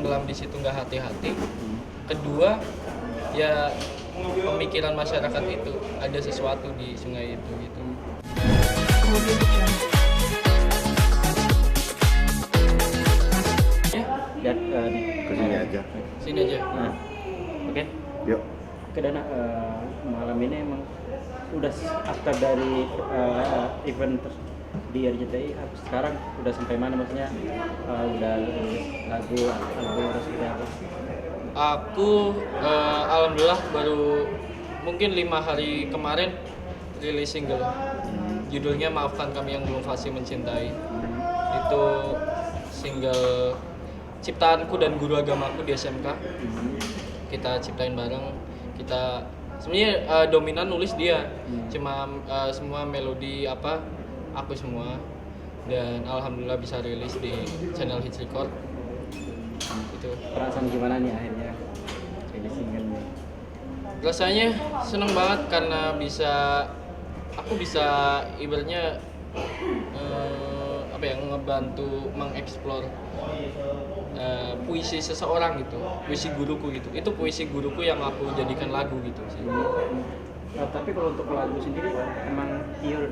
tenggelam di situ nggak hati-hati. Kedua, ya pemikiran masyarakat itu ada sesuatu di sungai itu gitu. Dan nih Ke sini aja. Sini aja. nah, oke. Yuk. Oke Dana, malam ini emang udah after dari event di RCTI sekarang udah sampai mana, maksudnya udah lagu album atau seperti apa? Aku alhamdulillah baru mungkin 5 hari kemarin rilis single. Judulnya Maafkan Kami Yang Belum Fasih Mencintai. Itu single ciptaanku dan guru agamaku di SMK. Kita ciptain bareng. Kita sebenarnya dominan nulis dia. Cuma semua melodi aku semua. Dan alhamdulillah bisa rilis di channel Hits Record. Itu. Perasaan gimana nih akhirnya jadi single nih? Rasanya seneng banget karena aku bisa ibaratnya ngebantu mengeksplor puisi seseorang gitu, puisi guruku gitu. Itu puisi guruku yang aku jadikan lagu gitu sih. Tapi kalau untuk lagu sendiri emang pure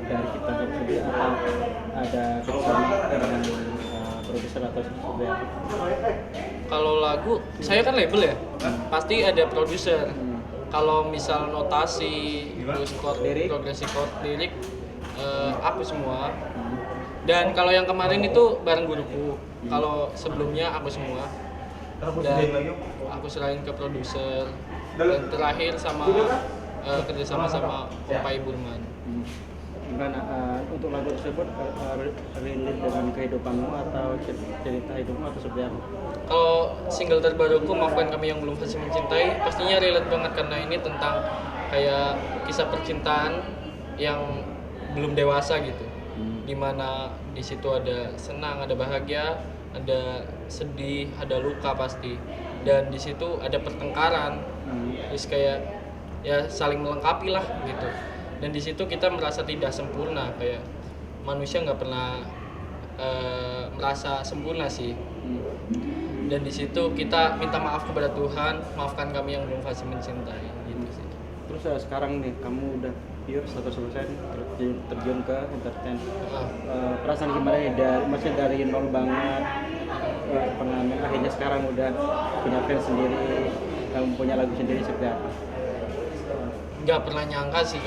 dari kita sendiri atau ada kerjasama dengan produser atau seperti apa? Kalau lagu, saya kan label ya, pasti ada produser. Kalau misal notasi, terus chord, progresi chord, lirik, aku semua. Dan kalau yang kemarin itu bareng guruku. Kalau sebelumnya aku semua. Dan aku serahin ke produser. Dan terakhir kerjasama sama Kompai Burman. Gimana untuk lagu tersebut relate dengan kehidupanmu atau cerita hidupmu atau seperti apa? Kalau single terbaruku Maafkan Kami Yang Belum Fasih Mencintai pastinya relate banget karena ini tentang kayak kisah percintaan yang belum dewasa gitu. Dimana di situ ada senang, ada bahagia, ada sedih, ada luka pasti. Dan di situ ada pertengkaran. Terus kayak ya saling melengkapi lah gitu. Dan di situ kita merasa tidak sempurna, kayak manusia nggak pernah merasa sempurna sih. Dan di situ kita minta maaf kepada Tuhan, maafkan kami yang belum fasih mencintai gitu sih. Terus sekarang nih kamu udah pure 100% terjun ke entertain. Perasaan gimana nih maksudnya dari nol banget pengamen akhirnya sekarang udah punya fans sendiri, kamu punya lagu sendiri seperti apa? Nggak pernah nyangka sih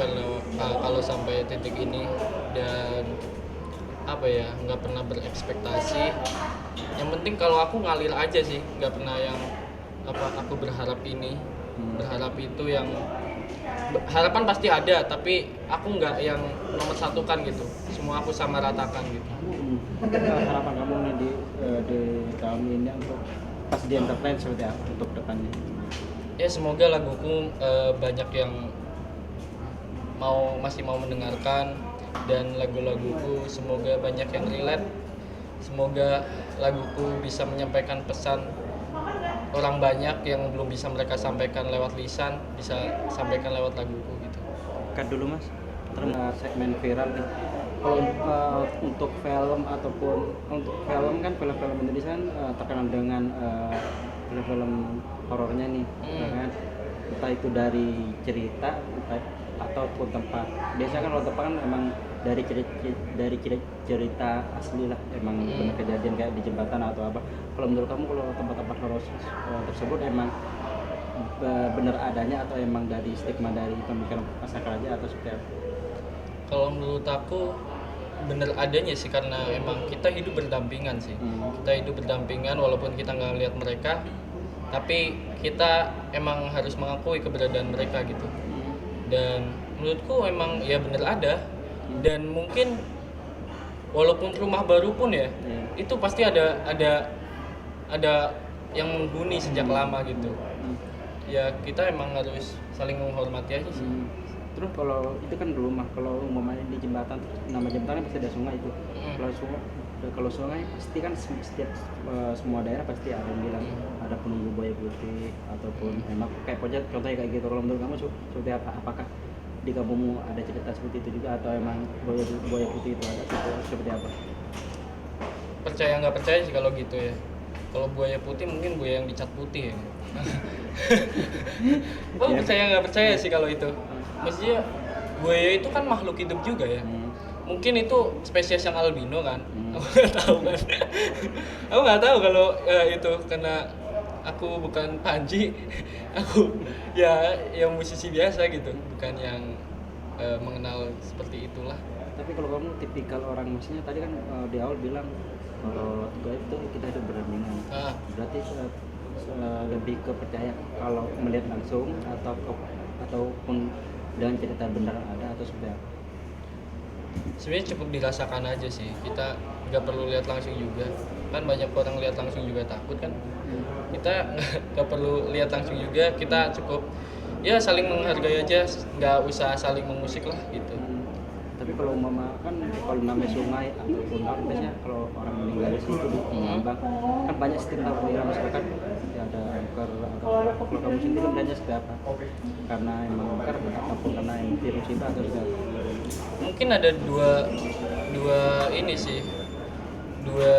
kalau sampai titik ini, dan nggak pernah berekspektasi. Yang penting kalau aku ngalir aja sih, nggak pernah yang aku berharap ini, berharap itu. Yang harapan pasti ada, tapi aku nggak yang nomor satukan gitu, semua aku sama ratakan gitu. Harapan kamu nih di tahun ini untuk pas di entertain seperti apa untuk depannya? Ya semoga laguku banyak yang masih mau mendengarkan, dan lagu-laguku semoga banyak yang relate. Semoga laguku bisa menyampaikan pesan orang banyak yang belum bisa mereka sampaikan lewat lisan, bisa sampaikan lewat laguku gitu. Cut dulu mas, terus segmen viral nih. Kalau untuk film ataupun untuk film kan film-film Indonesia kan terkenal dengan film-film horornya nih, kan? Entah itu dari cerita, ataupun tempat. Biasanya kan kalau tempat kan emang dari cerita asli lah, emang benar kejadian kayak di jembatan atau apa. Kalau menurut kamu kalau tempat-tempat horor tersebut emang benar adanya atau emang dari stigma dari pemikiran masyarakat aja atau seperti apa? Kalau menurut aku bener adanya sih, karena emang kita hidup berdampingan sih. Kita hidup berdampingan walaupun kita nggak lihat mereka, tapi kita emang harus mengakui keberadaan mereka gitu. Dan menurutku emang ya bener ada. Dan mungkin walaupun rumah baru pun ya, itu pasti ada yang menghuni sejak lama gitu. Ya kita emang harus saling menghormati aja sih. Terus kalau itu kan di rumah, kalau umpamanya di jembatan, nama jembatannya pasti ada sungai itu. Kalau sungai pasti kan setiap semua daerah pasti ada yang bilang ada penunggu buaya putih ataupun emang kayak pojat contohnya kayak gitu. Kalau menurut kamu seperti apa? Apakah di kampungmu ada cerita seperti itu juga atau emang buaya putih itu ada seperti apa? Percaya nggak percaya sih kalau gitu ya. Kalau buaya putih mungkin buaya yang dicat putih ya. Oh, percaya nggak percaya sih kalau itu. Maksudnya buaya itu kan makhluk hidup juga ya. Mungkin itu spesies yang albino kan. Aku nggak tahu kan. Aku nggak tahu kalau itu karena aku bukan Panji. Aku ya yang musisi biasa gitu, bukan yang mengenal seperti itulah. Tapi kalau kamu tipikal orang, maksudnya tadi kan di awal bilang kalau gaib itu kita hidup berdampingan. Berarti lebih ke percaya kalau melihat langsung ataupun dengan cerita benar ada atau seperti apa? Sebenarnya cukup dirasakan aja sih, kita nggak perlu lihat langsung juga. Kan banyak orang lihat langsung juga takut kan. Kita nggak perlu lihat langsung juga, kita cukup ya saling menghargai aja, nggak usah saling mengusik lah gitu. Tapi kalau umpama kan kalau namanya sungai ataupun laut, biasanya kalau orang meninggal di situ di Mambang kan banyak stigma dari masyarakat, ya ada angker atau apa. Kalau kamu sendiri melihatnya seperti apa? Karena emang angker ataupun karena yang virus itu atau seperti apa? Mungkin ada dua ini sih, dua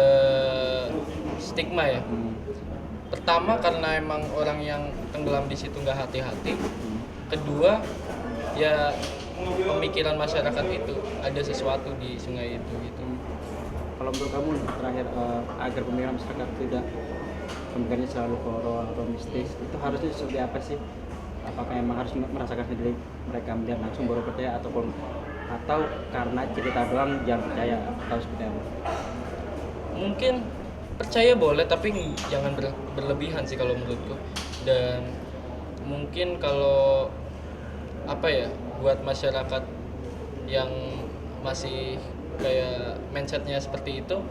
stigma ya. Pertama karena emang orang yang tenggelam di situ nggak hati-hati. Kedua ya pemikiran masyarakat itu ada sesuatu di sungai itu gitu. Kalau menurut kamu terakhir, agar pemikiran masyarakat tidak pemikirannya selalu horor atau mistis, itu harusnya seperti apa sih? Apakah emang harus merasakan sendiri mereka melihat langsung baru percaya, atau karena cerita doang jangan percaya, atau seperti apa? Mungkin percaya boleh tapi jangan berlebihan sih kalau menurutku. Dan mungkin kalau apa ya, buat masyarakat yang masih kayak mindsetnya seperti itu,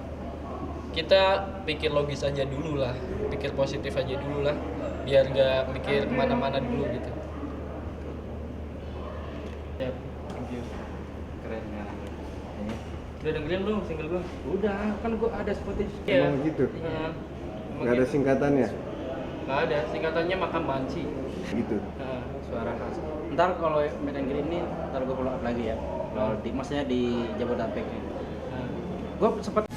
kita pikir logis aja dulu lah, pikir positif aja dulu lah, biar nggak mikir kemana-mana dulu gitu. Ya, thank you. Keren ya. Udah dengerin belum single gue? Udah, kan gua ada Spotify. Iya. Emang gitu? Emang Nggak ada gitu. singkatannya? Nggak ada, singkatannya makam banci. Gitu. Suara khas. Ntar kalau meet and greet ini, ntar gue follow up lagi ya. Kalau di, maksudnya di Jabodetabek ini. Gue sempat